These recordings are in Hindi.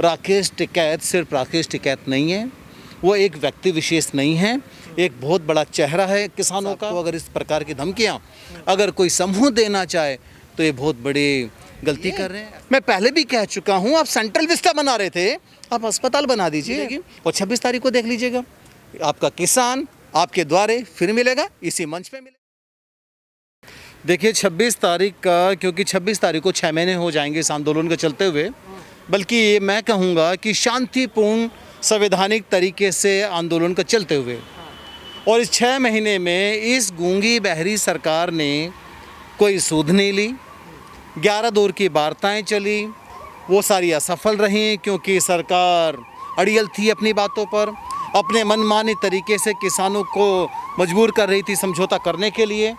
राकेश टिकैत सिर्फ राकेश टिकैत नहीं है, वो एक व्यक्ति विशेष नहीं है, एक बहुत बड़ा चेहरा है किसानों का। तो अगर इस प्रकार की धमकियां अगर कोई समूह देना चाहे तो ये बहुत बड़ी गलती कर रहे हैं। मैं पहले भी कह चुका हूं, आप सेंट्रल विस्टा बना रहे थे, आप अस्पताल बना दीजिए और 26 तारीख को देख लीजिएगा, आपका किसान आपके द्वारे फिर मिलेगा, इसी मंच पे मिलेगा। देखिए 26 तारीख का, क्योंकि 26 तारीख को 6 महीने हो जाएंगे इस आंदोलन को चलते हुए, बल्कि ये मैं कहूँगा कि शांतिपूर्ण संवैधानिक तरीके से आंदोलन को चलते हुए, और इस 6 महीने में इस गूंगी बहरी सरकार ने कोई सूध नहीं ली। 11 दौर की वार्ताएं चली, वो सारी असफल रहीं क्योंकि सरकार अड़ियल थी अपनी बातों पर, अपने मनमाने तरीके से किसानों को मजबूर कर रही थी समझौता करने के लिए।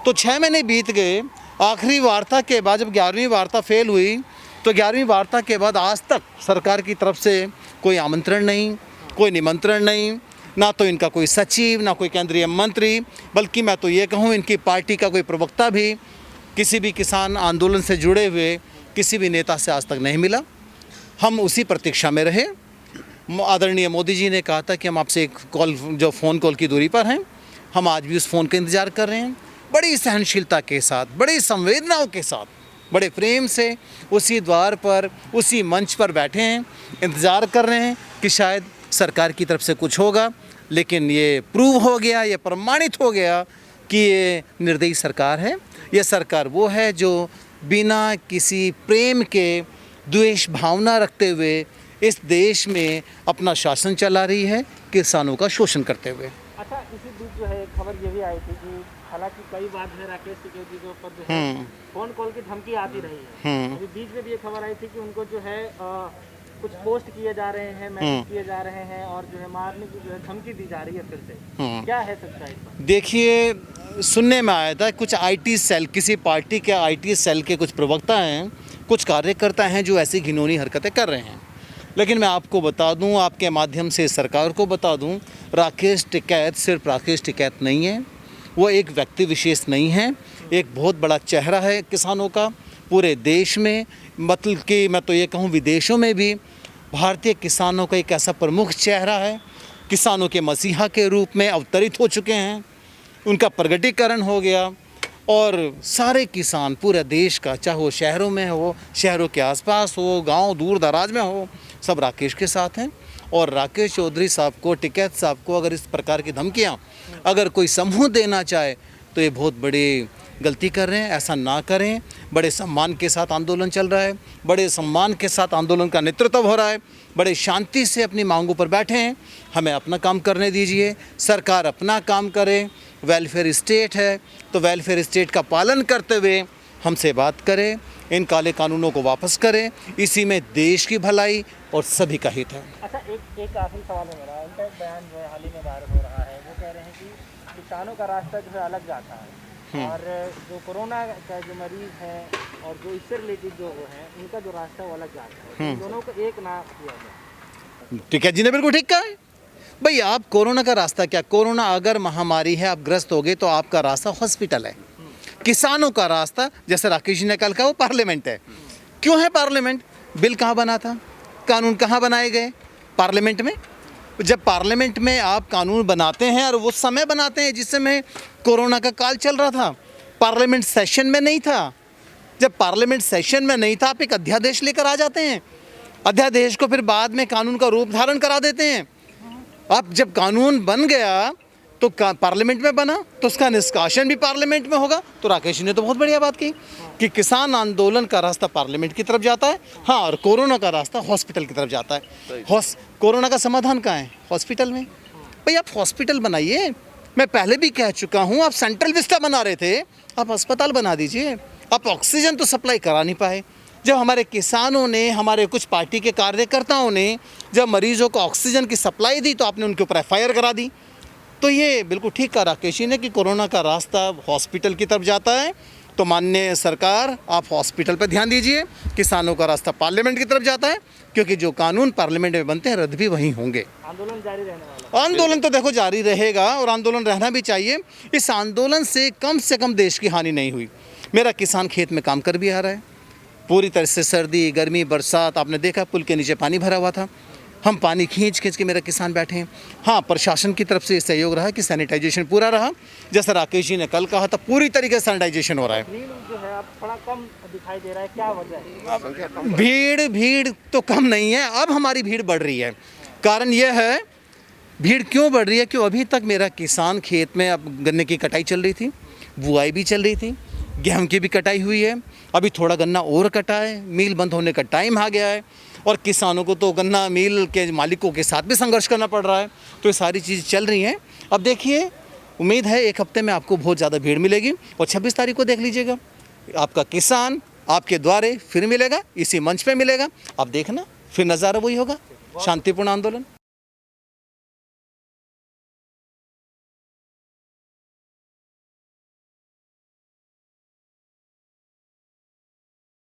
तो 6 महीने बीत गए, आखिरी वार्ता के बाद जब 11वीं वार्ता फेल हुई तो 11वीं वार्ता के बाद आज तक सरकार की तरफ से कोई आमंत्रण नहीं, कोई निमंत्रण नहीं, ना तो इनका कोई सचिव, ना कोई केंद्रीय मंत्री, बल्कि मैं तो ये कहूँ इनकी पार्टी का कोई प्रवक्ता भी किसी भी किसान आंदोलन से जुड़े हुए किसी भी नेता से आज तक नहीं मिला। हम उसी प्रतीक्षा में रहे। आदरणीय मोदी जी ने कहा था कि हम आपसे एक कॉल, जो फ़ोन कॉल की दूरी पर हैं, हम आज भी उस फ़ोन का इंतज़ार कर रहे हैं। बड़ी सहनशीलता के साथ, बड़ी संवेदनाओं के साथ, बड़े प्रेम से उसी द्वार पर, उसी मंच पर बैठे हैं, इंतज़ार कर रहे हैं कि शायद सरकार की तरफ से कुछ होगा। लेकिन ये प्रूव हो गया, ये प्रमाणित हो गया कि ये निर्दयी सरकार है। ये सरकार वो है जो बिना किसी प्रेम के, द्वेष भावना रखते हुए इस देश में अपना शासन चला रही है, किसानों का शोषण करते हुए। अच्छा, इसी बीच जो है खबर ये भी आई थी कि हालांकि कई बार जो है राकेश टिकैत जी के ऊपर जो है फोन कॉल की धमकी आती रही है। अभी बीच में भी ये खबर आई थी कि उनको जो है कुछ पोस्ट किए जा रहे हैं, मैसेज किए जा रहे हैं और जो है मारने की जो है धमकी दी जा रही है फिर से। क्या है सच्चाई? देखिए, सुनने में आया था कुछ आईटी सेल, किसी पार्टी के आईटी सेल के कुछ प्रवक्ता हैं, कुछ कार्यकर्ता हैं जो ऐसी घिनौनी हरकतें कर रहे हैं। लेकिन मैं आपको बता दूं, आपके माध्यम से सरकार को बता दूं, राकेश टिकैत सिर्फ राकेश टिकैत नहीं है, वो एक व्यक्ति विशेष नहीं है, एक बहुत बड़ा चेहरा है किसानों का पूरे देश में, मतलब कि मैं तो ये कहूँ विदेशों में भी भारतीय किसानों का एक ऐसा प्रमुख चेहरा है, किसानों के मसीहा के रूप में अवतरित हो चुके हैं, उनका प्रगटीकरण हो गया। और सारे किसान पूरे देश का, चाहे वो शहरों में हो, शहरों के आसपास हो, गांव दूर दराज में हो, सब राकेश के साथ हैं। और राकेश चौधरी साहब को, टिकैत साहब को अगर इस प्रकार की धमकियां अगर कोई समूह देना चाहे तो ये बहुत बड़ी गलती कर रहे हैं। ऐसा ना करें। बड़े सम्मान के साथ आंदोलन चल रहा है, बड़े सम्मान के साथ आंदोलन का नेतृत्व हो रहा है, बड़े शांति से अपनी मांगों पर बैठे हैं। हमें अपना काम करने दीजिए, सरकार अपना काम करे। वेलफेयर स्टेट है तो वेलफेयर स्टेट का पालन करते हुए हमसे बात करें, इन काले कानूनों को वापस करें, इसी में देश की भलाई और सभी का हित है। अच्छा, एक आखिरी सवाल है मेरा। उनका एक बयान जो है हाल ही में वायरल हो रहा है, वो कह रहे हैं कि किसानों का रास्ता जो है अलग जाता है और जो कोरोना का जो मरीज है और जो इससे रिलेटेड जो वो है, उनका जो रास्ता वो अलग जाता है, दोनों को एक ना किया जाए। टिकैत जी ने बिल्कुल ठीक कहा है। भाई, आप कोरोना का रास्ता क्या, कोरोना अगर महामारी है, आप ग्रस्त हो गए तो आपका रास्ता हॉस्पिटल है। किसानों का रास्ता, जैसे राकेश जी ने कल कहा, वो पार्लियामेंट है। क्यों है पार्लियामेंट? बिल कहाँ बना था, कानून कहाँ बनाए गए? पार्लियामेंट में। जब पार्लियामेंट में आप कानून बनाते हैं और वो समय बनाते हैं जिस समय कोरोना का काल चल रहा था, पार्लियामेंट सेशन में नहीं था। जब पार्लियामेंट सेशन में नहीं था, आप एक अध्यादेश लेकर आ जाते हैं, अध्यादेश को फिर बाद में कानून का रूप धारण करा देते हैं। अब जब कानून बन गया तो पार्लियामेंट में बना तो उसका निष्कासन भी पार्लियामेंट में होगा। तो राकेश जी ने तो बहुत बढ़िया बात की कि किसान आंदोलन का रास्ता पार्लियामेंट की तरफ जाता है, हाँ, और कोरोना का रास्ता हॉस्पिटल की तरफ जाता है। कोरोना का समाधान कहाँ है? हॉस्पिटल में। भाई, आप हॉस्पिटल बनाइए। मैं पहले भी कह चुका हूँ, आप सेंट्रल विस्टा बना रहे थे, आप अस्पताल बना दीजिए। आप ऑक्सीजन तो सप्लाई करा नहीं पाए। जब हमारे किसानों ने, हमारे कुछ पार्टी के कार्यकर्ताओं ने जब मरीजों को ऑक्सीजन की सप्लाई दी तो आपने उनके ऊपर FIR करा दी। तो ये बिल्कुल ठीक कहा राकेश जी ने कि कोरोना का रास्ता हॉस्पिटल की तरफ जाता है। तो माननीय सरकार, आप हॉस्पिटल पर ध्यान दीजिए। किसानों का रास्ता पार्लियामेंट की तरफ जाता है, क्योंकि जो कानून पार्लियामेंट में बनते हैं रद्द भी वहीं होंगे। आंदोलन जारी रहने वाला है। आंदोलन तो देखो जारी रहेगा और आंदोलन रहना भी चाहिए। इस आंदोलन से कम देश की हानि नहीं हुई। मेरा किसान खेत में काम कर भी आ रहा है, पूरी तरह से सर्दी गर्मी बरसात, आपने देखा पुल के नीचे पानी भरा हुआ था, हम पानी खींच खींच के मेरे किसान बैठे हैं। हाँ, प्रशासन की तरफ से सहयोग रहा कि सैनिटाइजेशन पूरा रहा, जैसा राकेश जी ने कल कहा था, पूरी तरीके से सैनिटाइजेशन हो रहा है। भीड़ जो है अब थोड़ा कम दिखाई दे रहा है, क्या वजह है? भीड़ तो कम नहीं है, अब हमारी भीड़ बढ़ रही है। कारण यह है, भीड़ क्यों बढ़ रही है, क्यों अभी तक मेरा किसान खेत में, अब गन्ने की कटाई चल रही थी, बुआई भी चल रही थी, गेहूं की भी कटाई हुई है, अभी थोड़ा गन्ना और कटा है, मिल बंद होने का टाइम आ गया है, और किसानों को तो गन्ना मिल के मालिकों के साथ भी संघर्ष करना पड़ रहा है। तो ये सारी चीज़ चल रही हैं। अब देखिए, उम्मीद है एक हफ्ते में आपको बहुत ज़्यादा भीड़ मिलेगी, और 26 तारीख को देख लीजिएगा, आपका किसान आपके द्वारे फिर मिलेगा, इसी मंच पे मिलेगा। आप देखना, फिर नज़ारा वही होगा, शांतिपूर्ण आंदोलन।